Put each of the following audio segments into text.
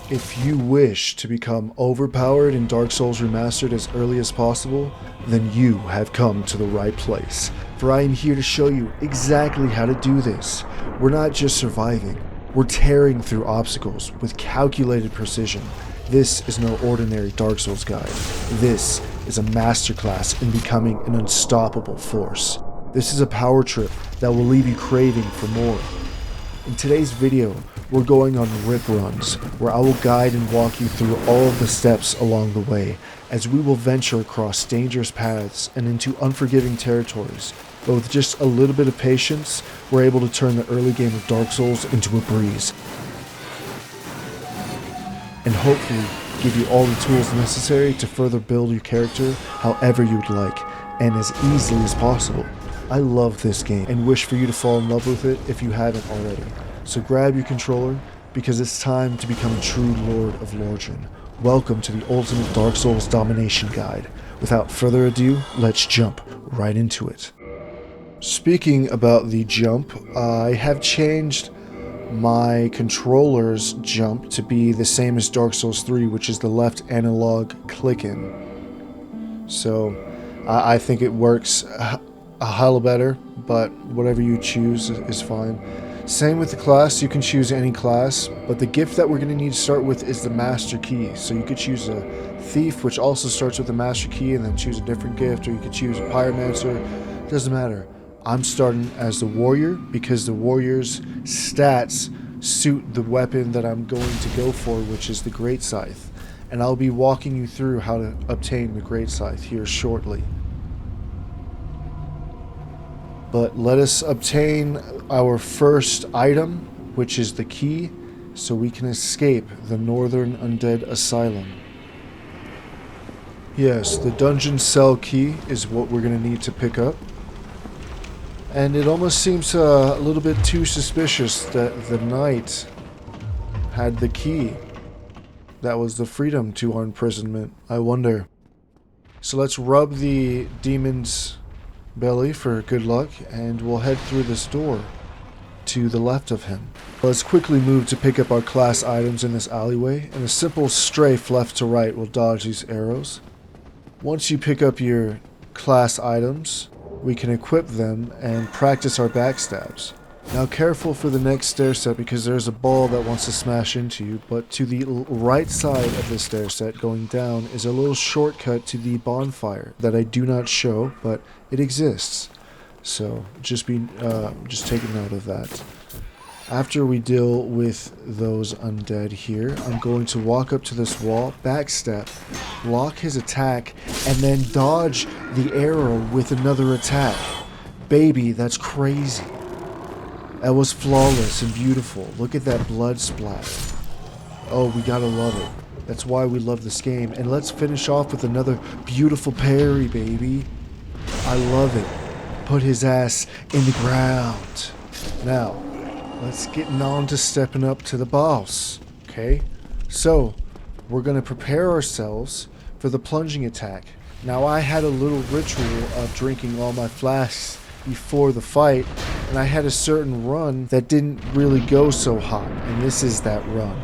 If you wish to become overpowered in Dark Souls Remastered as early as possible, then you have come to the right place. For I am here to show you exactly how to do this. We're not just surviving, we're tearing through obstacles with calculated precision. This is no ordinary Dark Souls guide. This is a masterclass in becoming an unstoppable force. This is a power trip that will leave you craving for more. In today's video, we're going on rip runs, where I will guide and walk you through all of the steps along the way, as we will venture across dangerous paths and into unforgiving territories. But with just a little bit of patience, we're able to turn the early game of Dark Souls into a breeze. And hopefully give you all the tools necessary to further build your character however you would like, and as easily as possible. I love this game and wish for you to fall in love with it if you haven't already. So grab your controller, because it's time to become a true Lord of Lordaeron. Welcome to the ultimate Dark Souls Domination Guide. Without further ado, let's jump right into it. Speaking about the jump, I have changed my controller's jump to be the same as Dark Souls 3, which is the left analog clicking. So I think it works a hell better, but whatever you choose is fine. Same with the class, you can choose any class, but the gift that we're going to need to start with is the Master Key. So you could choose a Thief, which also starts with the Master Key, and then choose a different gift, or you could choose a Pyromancer. Doesn't matter. I'm starting as the Warrior, because the Warrior's stats suit the weapon that I'm going to go for, which is the Great Scythe. And I'll be walking you through how to obtain the Great Scythe here shortly. But let us obtain our first item, which is the key, so we can escape the Northern Undead Asylum. Yes, the dungeon cell key is what we're going to need to pick up. And it almost seems a little bit too suspicious that the knight had the key. That was the freedom to our imprisonment, I wonder. So let's rub the demon's belly for good luck, and we'll head through this door to the left of him. Let's quickly move to pick up our class items in this alleyway, and a simple strafe left to right will dodge these arrows. Once you pick up your class items, we can equip them and practice our backstabs. Now careful for the next stair set, because there's a ball that wants to smash into you, but to the right side of the stair set going down is a little shortcut to the bonfire that I do not show, but it exists. So just take note of that. After we deal with those undead here, I'm going to walk up to this wall, backstep, block his attack, and then dodge the arrow with another attack. Baby, that's crazy. That was flawless and beautiful. Look at that blood splatter. Oh, we gotta love it. That's why we love this game. And let's finish off with another beautiful parry, baby. I love it. Put his ass in the ground. Now, let's get on to stepping up to the boss. Okay? So, we're gonna prepare ourselves for the plunging attack. Now, I had a little ritual of drinking all my flasks before the fight, and I had a certain run that didn't really go so hot, and this is that run.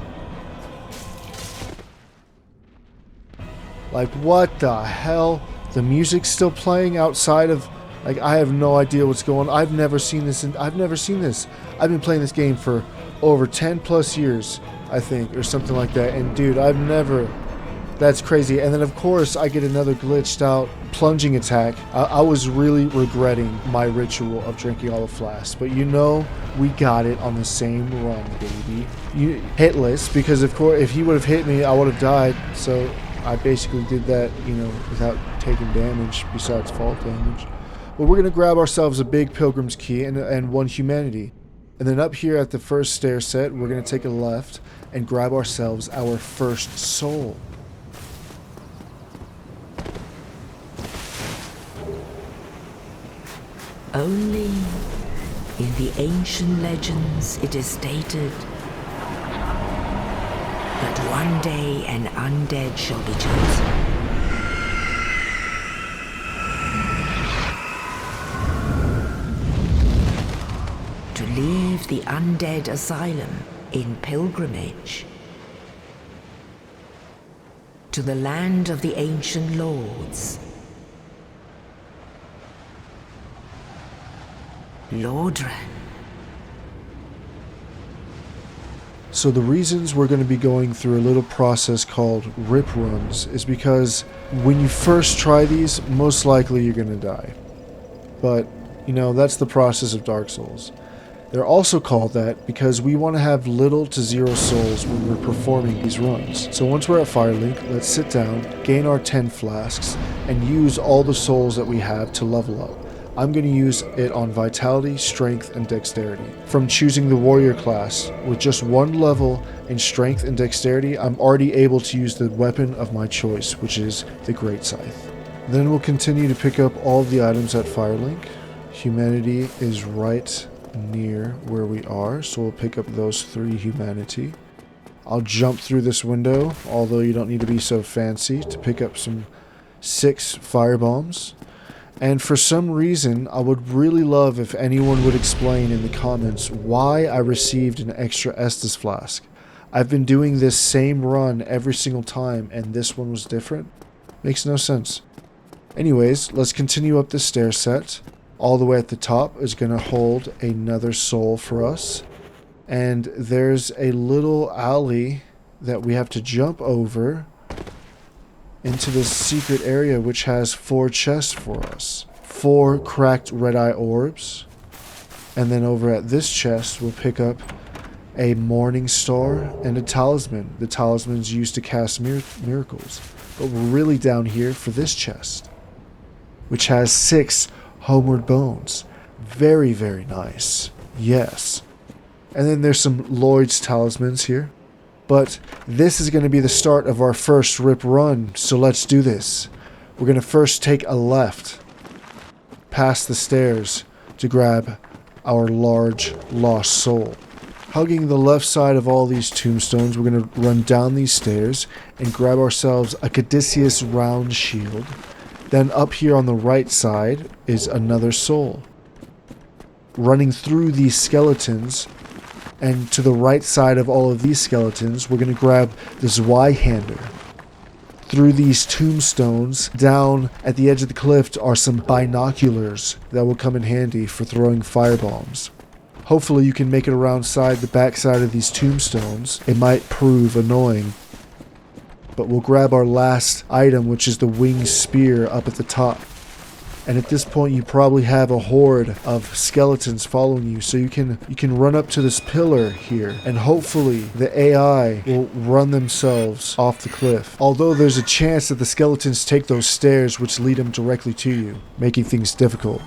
Like, what the hell? The music's still playing outside of, like, I have no idea what's going on. I've never seen this. I've been playing this game for over 10 plus years, I think, or something like that, and dude, that's crazy. And then of course I get another glitched out plunging attack. I was really regretting my ritual of drinking all the flasks, but you know, we got it on the same run, baby. Hitless, because of course if he would have hit me, I would have died. So I basically did that, you know, without taking damage besides fall damage. But we're gonna grab ourselves a big pilgrim's key and one humanity. And then up here at the first stair set, we're gonna take a left and grab ourselves our first soul. Only in the ancient legends it is stated that one day an undead shall be chosen. To leave the undead asylum in pilgrimage to the land of the ancient lords. Lordran. So the reasons we're going to be going through a little process called rip runs is because when you first try these, most likely you're going to die. But, you know, that's the process of Dark Souls. They're also called that because we want to have little to zero souls when we're performing these runs. So once we're at Firelink, let's sit down, gain our 10 flasks, and use all the souls that we have to level up. I'm going to use it on Vitality, Strength, and Dexterity. From choosing the Warrior class, with just one level in Strength and Dexterity, I'm already able to use the weapon of my choice, which is the Great Scythe. Then we'll continue to pick up all of the items at Firelink. Humanity is right near where we are, so we'll pick up those 3 Humanity. I'll jump through this window, although you don't need to be so fancy, to pick up some 6 Firebombs. And for some reason, I would really love if anyone would explain in the comments why I received an extra Estus flask. I've been doing this same run every single time, and this one was different. Makes no sense. Anyways, let's continue up this stair set. All the way at the top is going to hold another soul for us. And there's a little alley that we have to jump over into this secret area, which has 4 chests for us. 4 cracked red eye orbs. And then over at this chest, we'll pick up a morning star and a talisman. The talisman's used to cast miracles. But we're really down here for this chest, which has 6 homeward bones. Very, very nice. Yes. And then there's some Lloyd's talismans here. But this is going to be the start of our first rip run, so let's do this. We're going to first take a left past the stairs to grab our large lost soul. Hugging the left side of all these tombstones, we're going to run down these stairs and grab ourselves a Caduceus round shield. Then up here on the right side is another soul. Running through these skeletons, and to the right side of all of these skeletons, we're going to grab the Zweihander. Through these tombstones, down at the edge of the cliff are some binoculars that will come in handy for throwing firebombs. Hopefully you can make it around the back side of these tombstones. It might prove annoying. But we'll grab our last item, which is the winged spear up at the top. And at this point you probably have a horde of skeletons following you, so you can run up to this pillar here, and hopefully the AI will run themselves off the cliff. Although there's a chance that the skeletons take those stairs which lead them directly to you, making things difficult.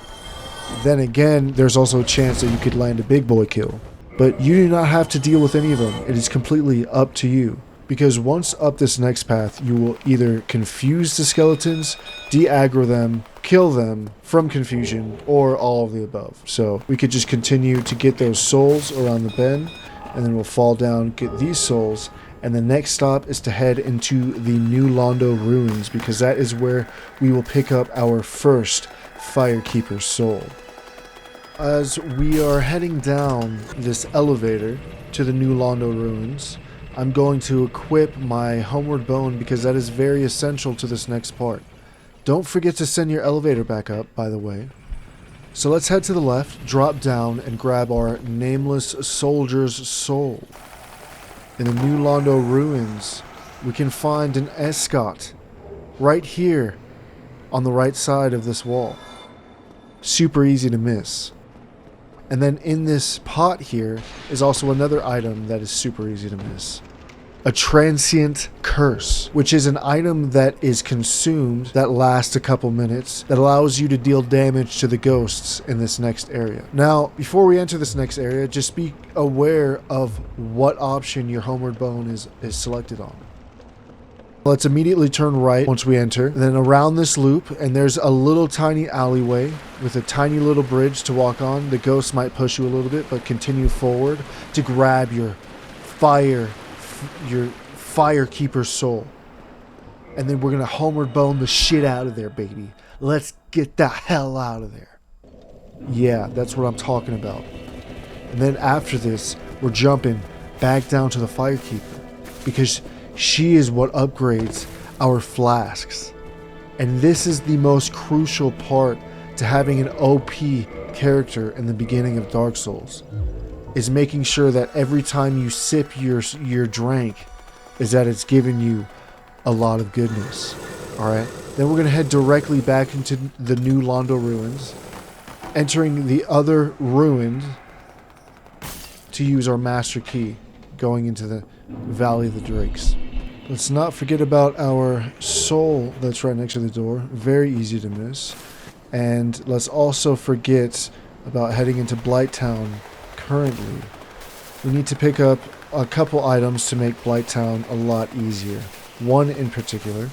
Then again, there's also a chance that you could land a big boy kill. But you do not have to deal with any of them. It is completely up to you. Because once up this next path, you will either confuse the skeletons, de-aggro them, kill them from confusion, or all of the above. So we could just continue to get those souls around the bend, and then we'll fall down, get these souls, and the next stop is to head into the New Londo ruins, because that is where we will pick up our first Firekeeper soul. As we are heading down this elevator to the New Londo ruins, I'm going to equip my homeward bone because that is very essential to this next part. Don't forget to send your elevator back up, by the way. So let's head to the left, drop down, and grab our nameless soldier's soul. In the New Londo ruins, we can find an escort right here on the right side of this wall. Super easy to miss. And then in this pot here is also another item that is super easy to miss. A transient curse, which is an item that is consumed that lasts a couple minutes, that allows you to deal damage to the ghosts in this next area. Now, before we enter this next area, just be aware of what option your homeward bone is selected on. Let's immediately turn right once we enter, and then around this loop, and there's a little tiny alleyway with a tiny little bridge to walk on. The ghosts might push you a little bit, but continue forward to grab your Firekeeper soul. And then we're gonna homeward bone the shit out of there, baby. Let's get the hell out of there. Yeah, that's what I'm talking about. And then after this, we're jumping back down to the Firekeeper, because she is what upgrades our flasks. And this is the most crucial part to having an OP character in the beginning of Dark Souls, is making sure that every time you sip your drink is that it's giving you a lot of goodness. Alright, then we're going to head directly back into the new Londo ruins, entering the other ruin to use our master key, going into the Valley of the Drakes. Let's not forget about our soul that's right next to the door. Very easy to miss. And let's also forget about heading into Blighttown currently. We need to pick up a couple items to make Blighttown a lot easier. One in particular.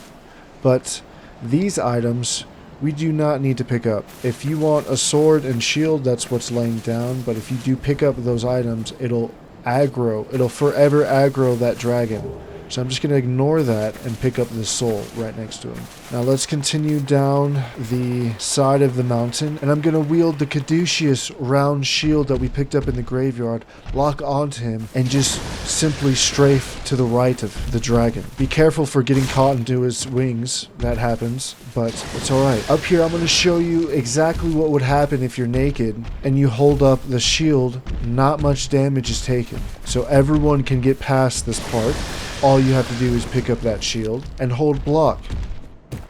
But these items we do not need to pick up. If you want a sword and shield, that's what's laying down. But if you do pick up those items, it'll forever aggro that dragon. So I'm just going to ignore that and pick up this soul right next to him. Now let's continue down the side of the mountain, and I'm going to wield the caduceus round shield that we picked up in the graveyard, lock onto him, and just simply strafe to the right of the dragon. Be careful for getting caught into his wings. That happens, but it's alright. Up here I'm going to show you exactly what would happen if you're naked and you hold up the shield. Not much damage is taken. So everyone can get past this part. All you have to do is pick up that shield and hold block.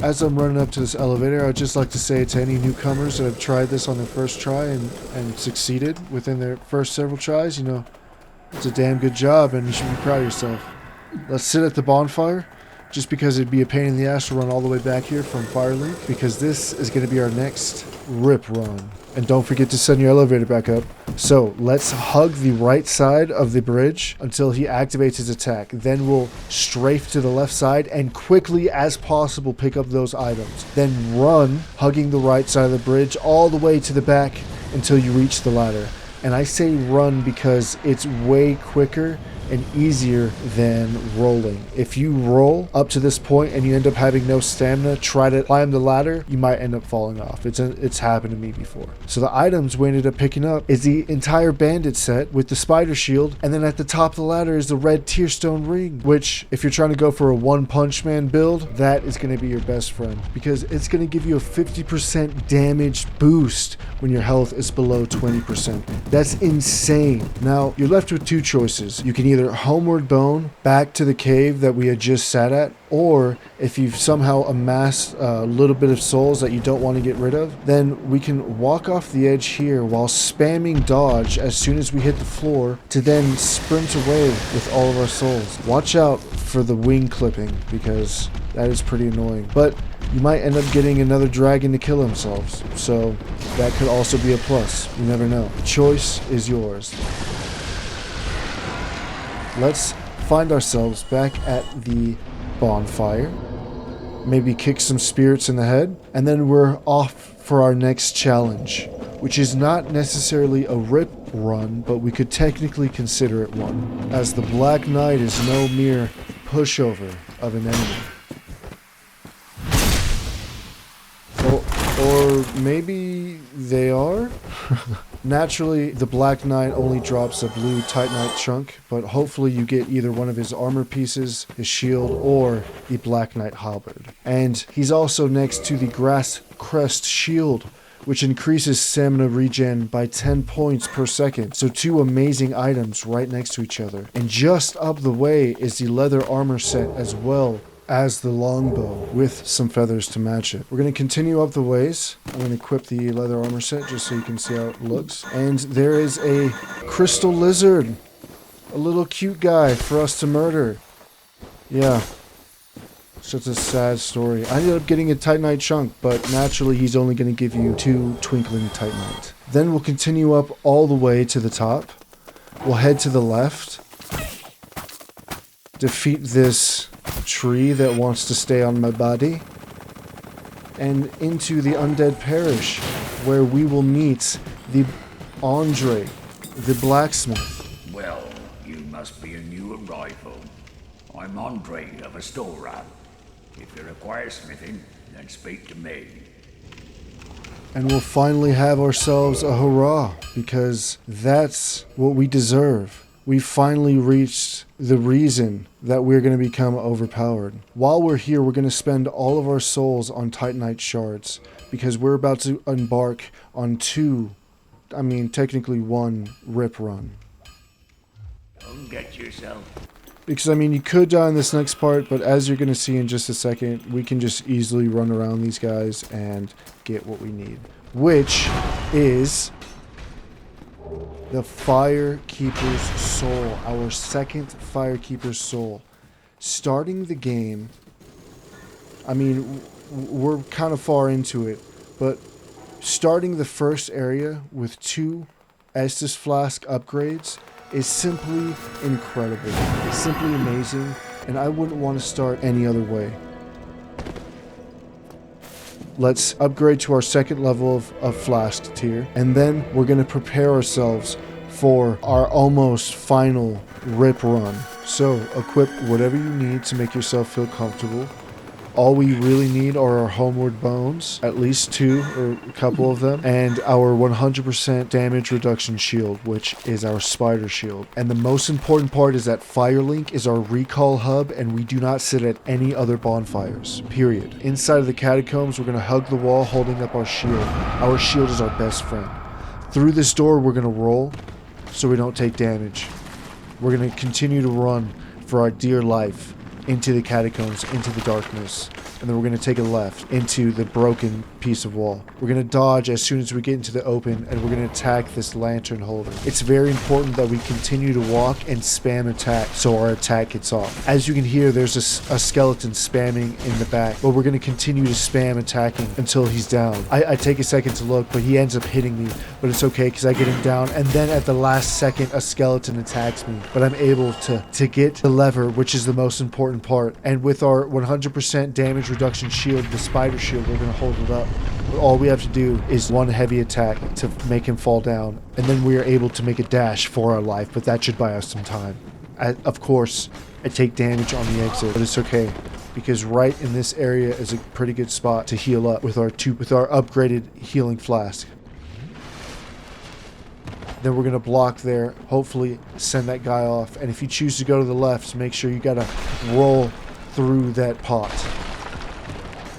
As I'm running up to this elevator, I'd just like to say to any newcomers that have tried this on their first try and succeeded within their first several tries, you know, it's a damn good job and you should be proud of yourself. Let's sit at the bonfire, just because it'd be a pain in the ass to run all the way back here from Firelink, because this is going to be our next rip run. And don't forget to send your elevator back up. So let's hug the right side of the bridge until he activates his attack. Then we'll strafe to the left side and quickly as possible pick up those items. Then run, hugging the right side of the bridge all the way to the back until you reach the ladder. And I say run because it's way quicker and easier than rolling. If you roll up to this point and you end up having no stamina, try to climb the ladder, you might end up falling off. It's happened to me before. So the items we ended up picking up is the entire bandit set with the spider shield, and then at the top of the ladder is the red tearstone ring, which if you're trying to go for a one punch man build, that is going to be your best friend, because it's going to give you a 50% damage boost when your health is below 20%. That's insane. Now you're left with two choices. You can either homeward bone back to the cave that we had just sat at, or if you've somehow amassed a little bit of souls that you don't want to get rid of, then we can walk off the edge here while spamming dodge as soon as we hit the floor to then sprint away with all of our souls. Watch out for the wing clipping, because that is pretty annoying, but you might end up getting another dragon to kill themselves, so that could also be a plus. You never know. The choice is yours. Let's find ourselves back at the bonfire, maybe kick some spirits in the head, and then we're off for our next challenge, which is not necessarily a rip run, but we could technically consider it one, as the Black Knight is no mere pushover of an enemy. Or maybe they are? Naturally, the Black Knight only drops a blue Titanite chunk, but hopefully you get either one of his armor pieces, his shield, or the Black Knight halberd. And he's also next to the Grass Crest shield, which increases stamina regen by 10 points per second. So two amazing items right next to each other. And just up the way is the leather armor set as well as the longbow with some feathers to match it. We're going to continue up the ways. I'm going to equip the leather armor set just so you can see how it looks. And there is a crystal lizard. A little cute guy for us to murder. Yeah. Such a sad story. I ended up getting a Titanite chunk, but naturally he's only going to give you 2 twinkling Titanite. Then we'll continue up all the way to the top. We'll head to the left. Defeat this tree that wants to stay on my body, and into the Undead Parish, where we will meet the Andre, the blacksmith. Well, you must be a new arrival. I'm Andre of Astora. If you require smithing, then speak to me. And we'll finally have ourselves a hurrah, because that's what we deserve. we finally reached the reason that we're going to become overpowered. While we're here, we're going to spend all of our souls on Titanite shards, because we're about to embark on technically one rip run. Don't get yourself. Because, you could die in this next part, but as you're going to see in just a second, we can just easily run around these guys and get what we need. Which is the Firekeeper's Soul, our second Firekeeper's Soul. Starting the game, we're kind of far into it, but starting the first area with 2 Estus Flask upgrades is simply incredible. It's simply amazing, and I wouldn't want to start any other way. Let's upgrade to our second level of Flask tier, and then we're going to prepare ourselves for our almost final rip run. So, equip whatever you need to make yourself feel comfortable. All we really need are our homeward bones, at least 2 or a couple of them, and our 100% damage reduction shield, which is our spider shield. And the most important part is that Firelink is our recall hub, and we do not sit at any other bonfires, period. Inside of the catacombs, we're going to hug the wall holding up our shield. Our shield is our best friend. Through this door, we're going to roll so we don't take damage. We're going to continue to run for our dear life into the catacombs, into the darkness, and then we're going to take a left into the broken piece of wall. We're going to dodge as soon as we get into the open, and we're going to attack this lantern holder. It's very important that we continue to walk and spam attack so our attack gets off. As you can hear, there's a skeleton spamming in the back, but we're going to continue to spam attacking until he's down. I take a second to look, but he ends up hitting me, but it's okay because I get him down, and then at the last second a skeleton attacks me, but I'm able to get the lever, which is the most important part. And with our 100% damage reduction shield, the spider shield, we're going to hold it up. But all we have to do is one heavy attack to make him fall down, and then we are able to make a dash for our life, but that should buy us some time. Of course, I take damage on the exit, but it's okay, because right in this area is a pretty good spot to heal up with our upgraded healing flask. Then we're going to block there, hopefully send that guy off. And if you choose to go to the left, make sure you got to roll through that pot.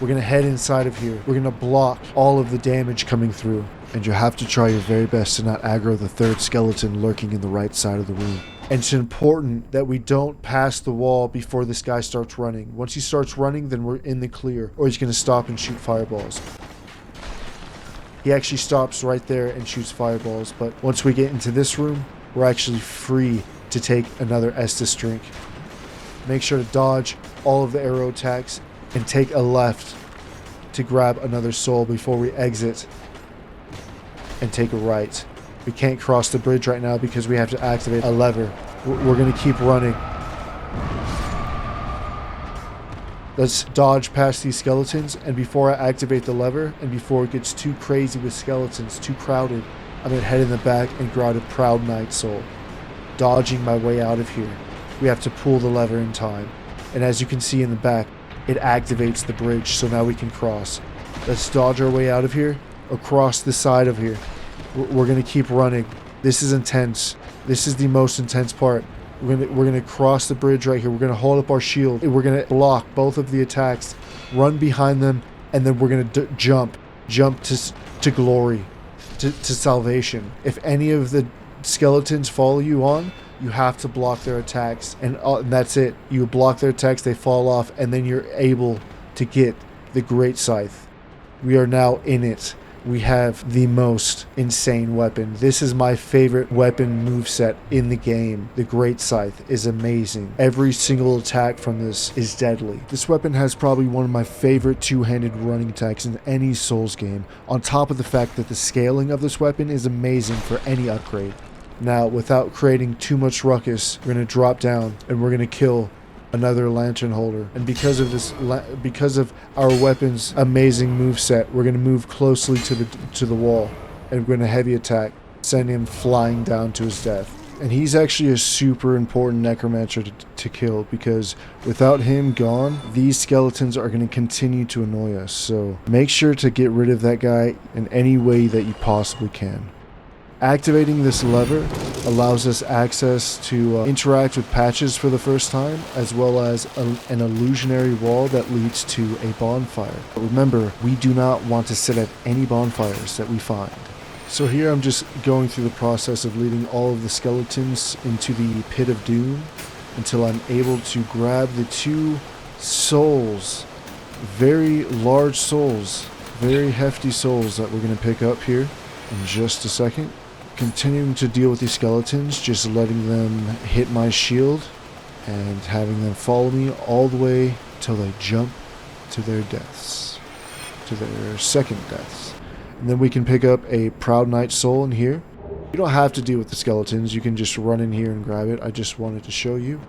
We're going to head inside of here. We're going to block all of the damage coming through. And you have to try your very best to not aggro the third skeleton lurking in the right side of the room. And it's important that we don't pass the wall before this guy starts running. Once he starts running, then we're in the clear, or he's going to stop and shoot fireballs. He actually stops right there and shoots fireballs, but once we get into this room, we're actually free to take another Estus drink. Make sure to dodge all of the arrow attacks and take a left to grab another soul before we exit and take a right. We can't cross the bridge right now because we have to activate a lever. We're going to keep running. Let's dodge past these skeletons, and before I activate the lever, and before it gets too crazy with skeletons, too crowded, I'm going to head in the back and grab a Proud Knight Soul. Dodging my way out of here. We have to pull the lever in time. And as you can see in the back, it activates the bridge, so now we can cross. Let's dodge our way out of here, across the side of here. We're going to keep running. This is intense. This is the most intense part. We're gonna cross the bridge right here. We're gonna hold up our shield. We're gonna block both of the attacks, run behind them, and then we're gonna jump to glory, to salvation. If any of the skeletons follow you on, you have to block their attacks, and that's it. You block their attacks, they fall off, and then you're able to get the Great Scythe. We are now in it. We have the most insane weapon. This is my favorite weapon moveset in the game. The Great Scythe is amazing. Every single attack from this is deadly. This weapon has probably one of my favorite two-handed running attacks in any Souls game, on top of the fact that the scaling of this weapon is amazing for any upgrade. Now, without creating too much ruckus, we're going to drop down and we're going to kill another lantern holder. And because of our weapon's amazing moveset, we're going to move closely to the wall, and we're going to heavy attack, send him flying down to his death. And he's actually a super important necromancer to kill, because without him gone, these skeletons are going to continue to annoy us. So make sure to get rid of that guy in any way that you possibly can. Activating this lever allows us access to interact with patches for the first time, as well as an illusionary wall that leads to a bonfire. But remember, we do not want to sit at any bonfires that we find. So here I'm just going through the process of leading all of the skeletons into the pit of doom until I'm able to grab the 2 souls, very large souls, very hefty souls that we're going to pick up here in just a second. Continuing to deal with these skeletons, just letting them hit my shield and having them follow me all the way till they jump to their deaths, to their second deaths. And then we can pick up a Proud Knight soul in here. You don't have to deal with the skeletons, you can just run in here and grab it. I just wanted to show you.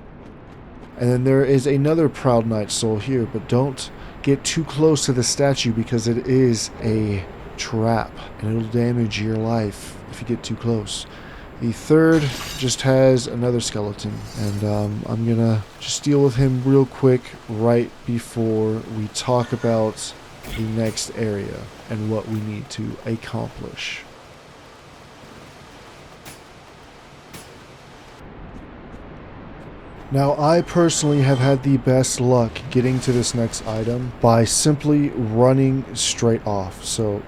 And then there is another Proud Knight soul here, but don't get too close to the statue because it is a trap and it'll damage your life if you get too close. The third just has another skeleton, and I'm gonna just deal with him real quick right before we talk about the next area and what we need to accomplish. Now, I personally have had the best luck getting to this next item by simply running straight off. So,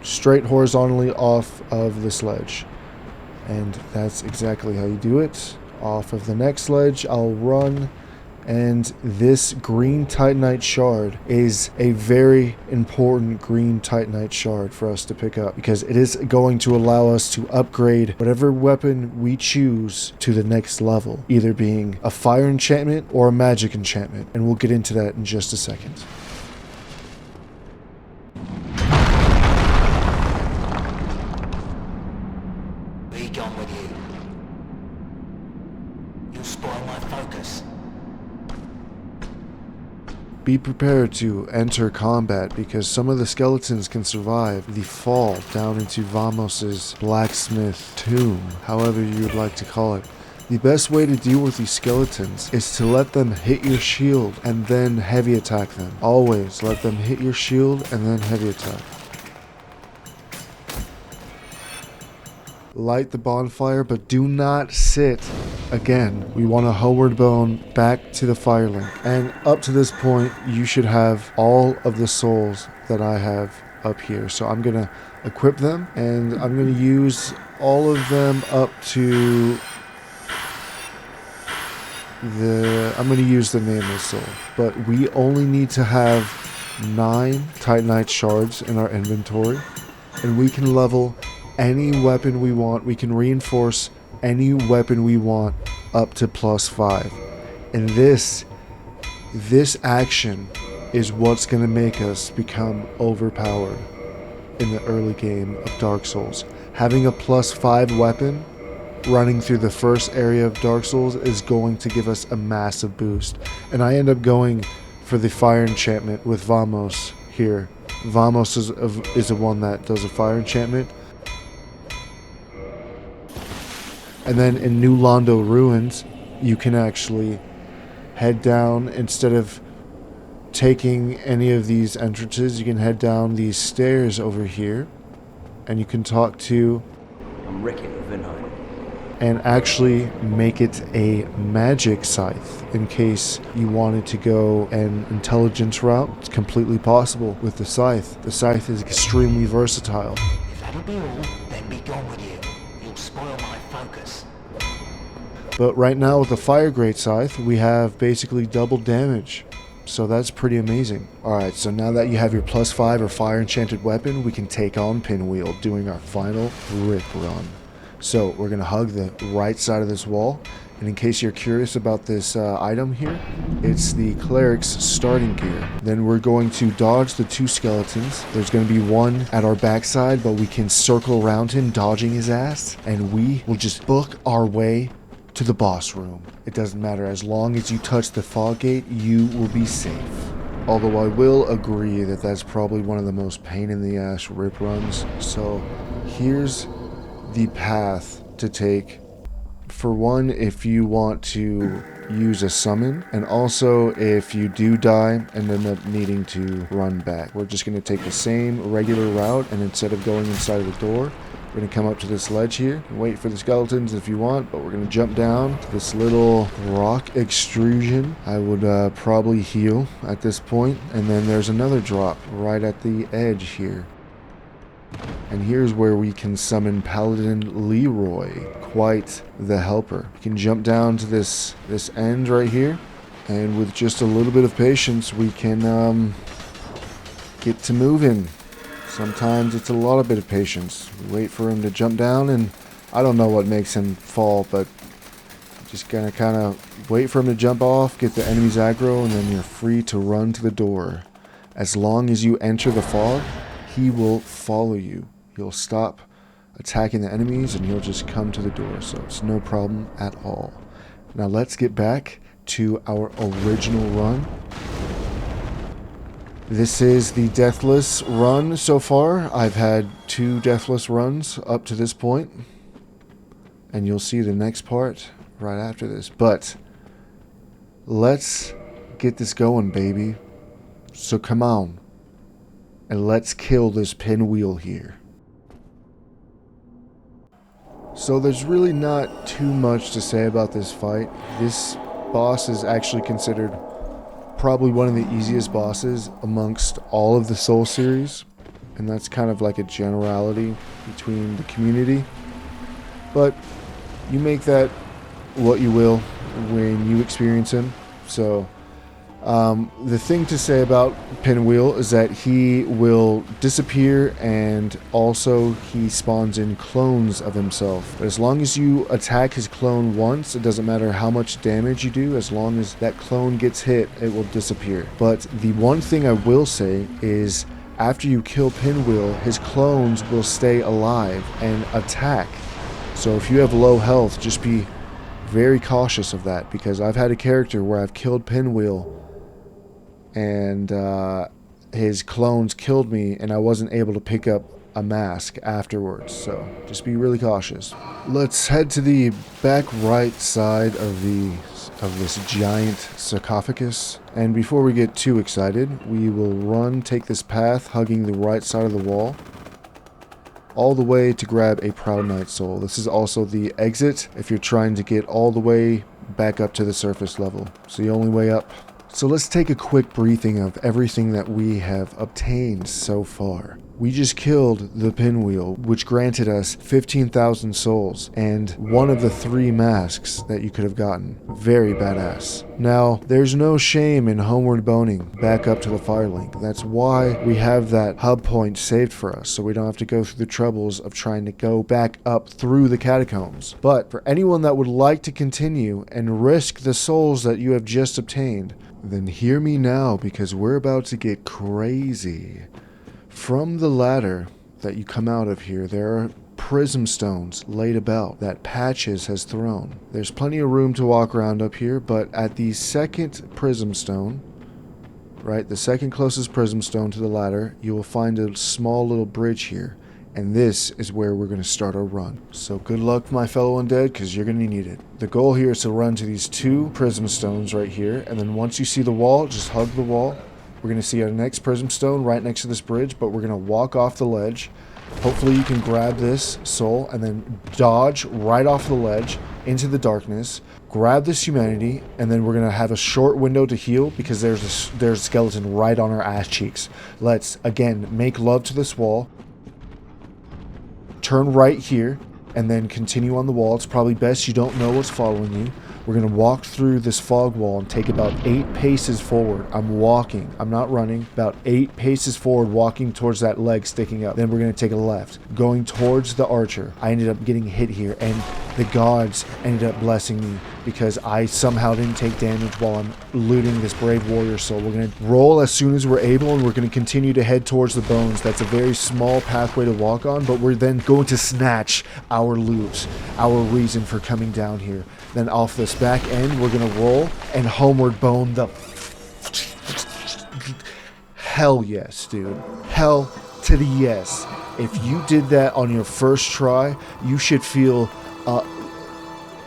straight horizontally off of this ledge. And that's exactly how you do it. Off of the next ledge, I'll run. And this green Titanite shard is a very important green Titanite shard for us to pick up, because it is going to allow us to upgrade whatever weapon we choose to the next level, either being a fire enchantment or a magic enchantment, and we'll get into that in just a second. Be gone with you. You'll spoil my focus. Be prepared to enter combat, because some of the skeletons can survive the fall down into Vamos's blacksmith tomb, however you would like to call it. The best way to deal with these skeletons is to let them hit your shield and then heavy attack them. Always let them hit your shield and then heavy attack. Light the bonfire, but do not sit. Again, we want to homeward bone back to the fire link. And up to this point, you should have all of the souls that I have up here. So I'm going to equip them, and I'm going to use all of them up to I'm going to use the nameless soul. But we only need to have 9 Titanite shards in our inventory, and we can level any weapon we want. We can reinforce any weapon we want up to +5. And this action is what's going to make us become overpowered in the early game of Dark Souls. Having a +5 weapon running through the first area of Dark Souls is going to give us a massive boost. And I end up going for the fire enchantment with Vamos here. Vamos is the one that does a fire enchantment. And then in New Londo Ruins, you can actually head down, instead of taking any of these entrances, you can head down these stairs over here, and you can talk to and actually make it a magic scythe in case you wanted to go an intelligence route. It's completely possible with the scythe. The scythe is extremely versatile. If that'll be all, then be gone with you. You'll spoil my focus. But right now with the fire great scythe, we have basically double damage. So that's pretty amazing. Alright, so now that you have your +5 or fire enchanted weapon, we can take on Pinwheel, doing our final rip run. So we're going to hug the right side of this wall. And in case you're curious about this item here, it's the Cleric's starting gear. Then we're going to dodge the 2 skeletons. There's going to be one at our backside, but we can circle around him, dodging his ass. And we will just book our way to the boss room. It doesn't matter, as long as you touch the fog gate, you will be safe. Although I will agree that that's probably one of the most pain in the ass rip runs. So here's the path to take. For one, if you want to use a summon, and also if you do die and end up needing to run back. We're just going to take the same regular route, and instead of going inside of the door, We're going to come up to this ledge here and wait for the skeletons if you want, but we're going to jump down to this little rock extrusion. I would probably heal at this point, and then there's another drop right at the edge here. And here's where we can summon Paladin Leroy, quite the helper. We can jump down to this end right here, and with just a little bit of patience, we can get to moving. Sometimes it's a lot of bit of patience. We wait for him to jump down, and I don't know what makes him fall, but just gonna kind of wait for him to jump off, get the enemy's aggro, and then you're free to run to the door. As long as you enter the fog, he will follow you. He'll stop attacking the enemies, and he'll just come to the door, so it's no problem at all. Now let's get back to our original run. This is the deathless run so far. I've had 2 deathless runs up to this point, and you'll see the next part right after this. But let's get this going, baby. So come on, and let's kill this pinwheel here. So there's really not too much to say about this fight. This boss is actually considered probably one of the easiest bosses amongst all of the Soul series, and that's kind of like a generality between the community. But you make that what you will when you experience him. So the thing to say about Pinwheel is that he will disappear, and also he spawns in clones of himself. But as long as you attack his clone once, it doesn't matter how much damage you do, as long as that clone gets hit, it will disappear. But the one thing I will say is, after you kill Pinwheel, his clones will stay alive and attack. So if you have low health, just be very cautious of that, because I've had a character where I've killed Pinwheel and his clones killed me, and I wasn't able to pick up a mask afterwards, so just be really cautious. Let's head to the back right side of this giant sarcophagus, and before we get too excited, we will take this path hugging the right side of the wall all the way to grab a Proud Knight soul. This is also the exit if you're trying to get all the way back up to the surface level. It's the only way up. So let's take a quick briefing of everything that we have obtained so far. We just killed the Pinwheel, which granted us 15,000 souls and one of the 3 masks that you could have gotten. Very badass. Now, there's no shame in homeward boning back up to the Firelink. That's why we have that hub point saved for us, so we don't have to go through the troubles of trying to go back up through the catacombs. But for anyone that would like to continue and risk the souls that you have just obtained, then hear me now, because we're about to get crazy. From the ladder that you come out of here, there are prism stones laid about that Patches has thrown. There's plenty of room to walk around up here, but at the second prism stone, right, the second closest prism stone to the ladder, you will find a small little bridge here. And this is where we're going to start our run. So good luck, my fellow undead, because you're going to need it. The goal here is to run to these 2 prism stones right here, and then once you see the wall, just hug the wall. We're going to see our next prism stone right next to this bridge, but we're going to walk off the ledge. Hopefully you can grab this soul and then dodge right off the ledge into the darkness, grab this humanity, and then we're going to have a short window to heal, because there's a skeleton right on our ass cheeks. Let's, again, make love to this wall. Turn right here, and then continue on the wall. It's probably best you don't know what's following you. We're going to walk through this fog wall and take about 8 paces forward. I'm walking. I'm not running. About 8 paces forward, walking towards that leg sticking up. Then we're going to take a left, going towards the archer. I ended up getting hit here, and the gods ended up blessing me because I somehow didn't take damage while I'm looting this brave warrior soul. We're going to roll as soon as we're able, and we're going to continue to head towards the bones. That's a very small pathway to walk on, but we're then going to snatch our loot, our reason for coming down here. Then off this back end, we're going to roll and homeward bone the... Hell yes, dude. Hell to the yes. If you did that on your first try, you should feel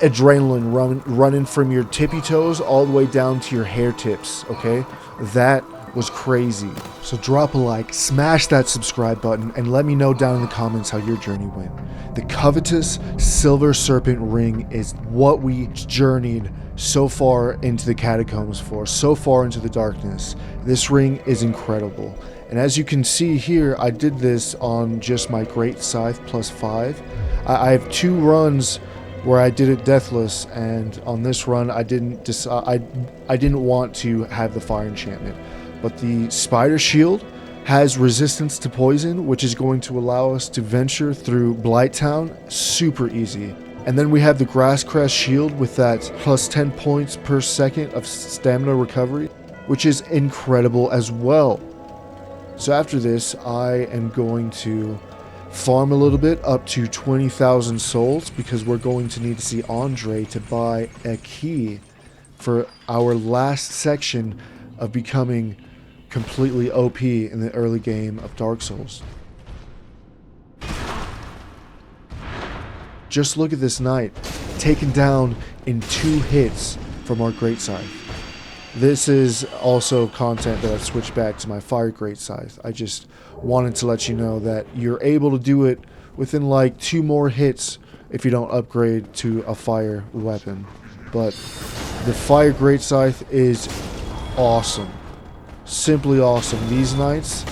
adrenaline running from your tippy toes all the way down to your hair tips, okay? That was crazy. So drop a like, smash that subscribe button, and let me know down in the comments how your journey went. The covetous Silver Serpent ring is what we journeyed so far into the catacombs for, so far into the darkness. This ring is incredible. And as you can see here, I did this on just my Great Scythe +5. I have 2 runs where I did it deathless, and on this run I didn't want to have the fire enchantment. But the spider shield has resistance to poison, which is going to allow us to venture through Blighttown super easy. And then we have the Grass Crest shield with that plus 10 points per second of stamina recovery, which is incredible as well. So after this, I am going to farm a little bit up to 20,000 souls, because we're going to need to see Andre to buy a key for our last section of becoming completely OP in the early game of Dark Souls. Just look at this knight, taken down in 2 hits from our Great Scythe. This is also content that I've switched back to my Fire Great Scythe. I just wanted to let you know that you're able to do it within like 2 more hits if you don't upgrade to a fire weapon. But the Fire Great Scythe is awesome. Simply awesome. These knights,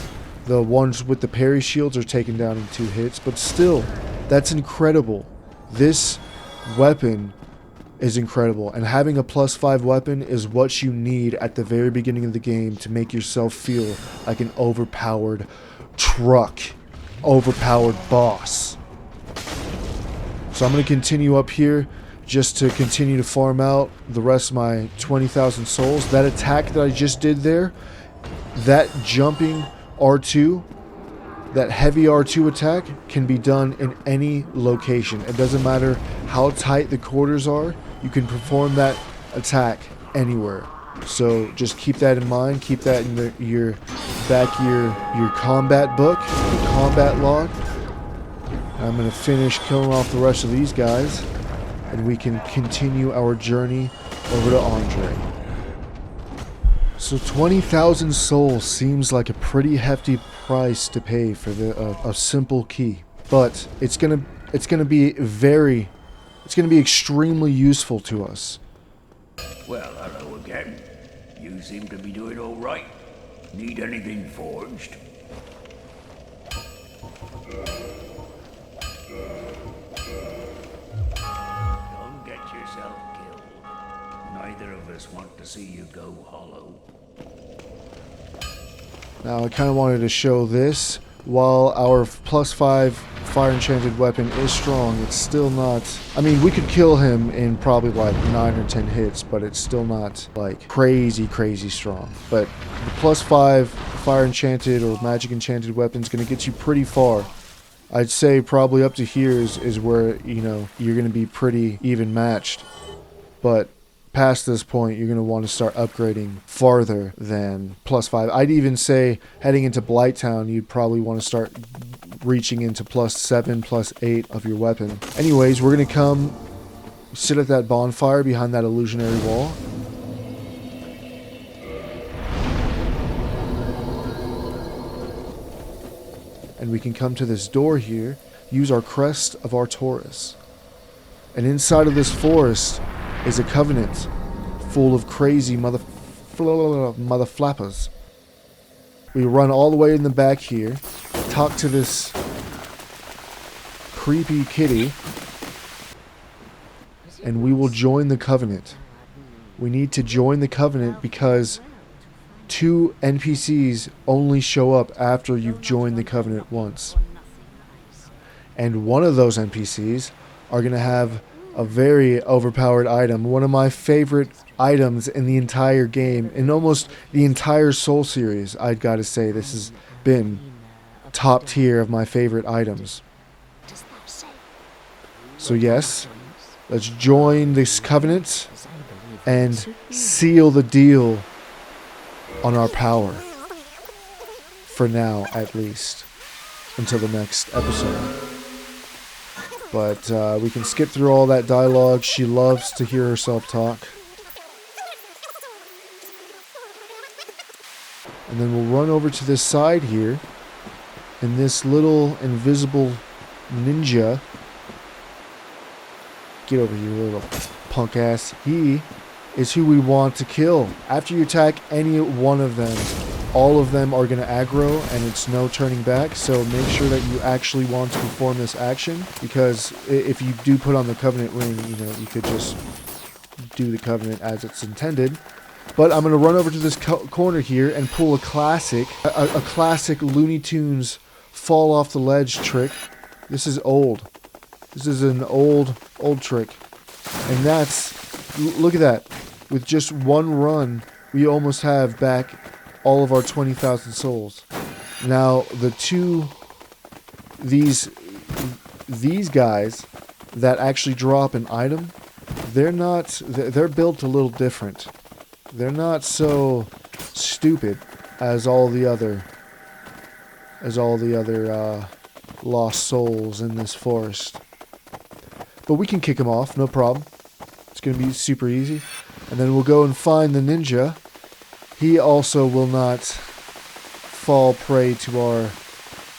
the ones with the parry shields, are taken down in 2 hits, but still, that's incredible. This weapon is incredible, and having a +5 weapon is what you need at the very beginning of the game to make yourself feel like an overpowered truck, overpowered boss. So I'm going to continue up here just to continue to farm out the rest of my 20,000 souls. That attack that I just did there, that jumping R2, that heavy R2 attack can be done in any location. It doesn't matter how tight the quarters are, you can perform that attack anywhere. So just keep that in mind, keep that in your combat book, your combat log. I'm going to finish killing off the rest of these guys, and we can continue our journey over to Andre. So 20,000 souls seems like a pretty hefty price to pay for a simple key, but it's gonna be extremely useful to us. Well, hello again. You seem to be doing all right. Need anything forged? Don't get yourself killed. Neither of us want to see you go hollow. Now I kind of wanted to show this. While our +5 fire enchanted weapon is strong, it's still not... I mean, we could kill him in probably like 9 or 10 hits, but it's still not like crazy strong. But the +5 fire enchanted or magic enchanted weapon is going to get you pretty far. I'd say probably up to here is where, you know, you're going to be pretty even matched. But past this point, you're going to want to start upgrading farther than +5. I'd even say heading into Blighttown, you'd probably want to start reaching into +7, +8 of your weapon. Anyways, we're going to come sit at that bonfire behind that illusionary wall. And we can come to this door here, use our crest of Artoris. And inside of this forest is a covenant full of crazy mother flappers. We run all the way in the back here, talk to this creepy kitty, and we will join the covenant. We need to join the covenant because 2 NPCs only show up after you've joined the covenant once. And one of those NPCs are going to have a very overpowered item. One of my favorite items in the entire game, in almost the entire Soul series. I'd gotta say, this has been top tier of my favorite items. So yes, let's join this covenant and seal the deal on our power. For now, at least. Until the next episode. But we can skip through all that dialogue. She loves to hear herself talk. And then we'll run over to this side here. And this little invisible ninja. Get over here, little punk ass. He is who we want to kill. After you attack any one of them, all of them are going to aggro, and it's no turning back. So make sure that you actually want to perform this action, because if you do put on the Covenant ring, you know, you could just do the Covenant as it's intended. But I'm going to run over to this corner here and pull a classic Looney Tunes fall off the ledge trick. This is old. This is an old trick. And that's, look at that. With just one run, we almost have back all of our 20,000 souls. Now, these guys that actually drop an item, they're built a little different. They're not so stupid as all the other lost souls in this forest. But we can kick them off, no problem. It's going to be super easy. And then we'll go and find the ninja. He also will not fall prey to our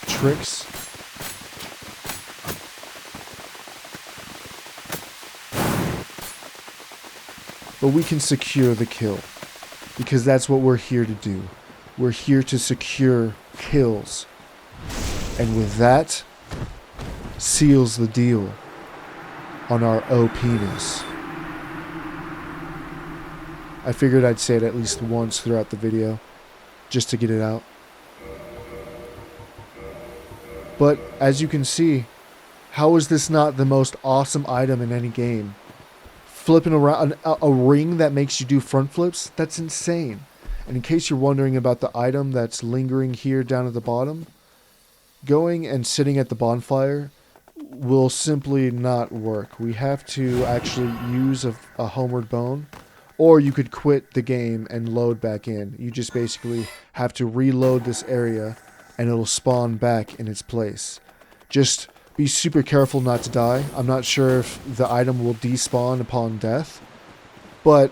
tricks. But we can secure the kill, because that's what we're here to do. We're here to secure kills. And with that, seals the deal on our OPness. I figured I'd say it at least once throughout the video, just to get it out. But as you can see, how is this not the most awesome item in any game? Flipping around a ring that makes you do front flips? That's insane. And in case you're wondering about the item that's lingering here down at the bottom, going and sitting at the bonfire will simply not work. We have to actually use a homeward bone, or you could quit the game and load back in. You just basically have to reload this area and it'll spawn back in its place. Just be super careful not to die. I'm not sure if the item will despawn upon death, but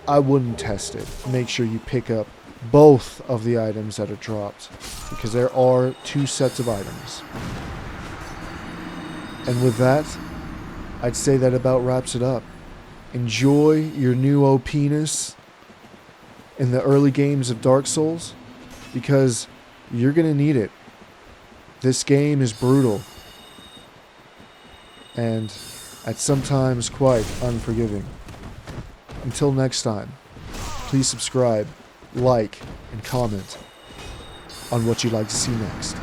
I wouldn't test it. Make sure you pick up both of the items that are dropped, because there are 2 sets of items. And with that, I'd say that about wraps it up. Enjoy your new OPness in the early games of Dark Souls, because you're going to need it. This game is brutal, and at sometimes quite unforgiving. Until next time, please subscribe, like, and comment on what you'd like to see next.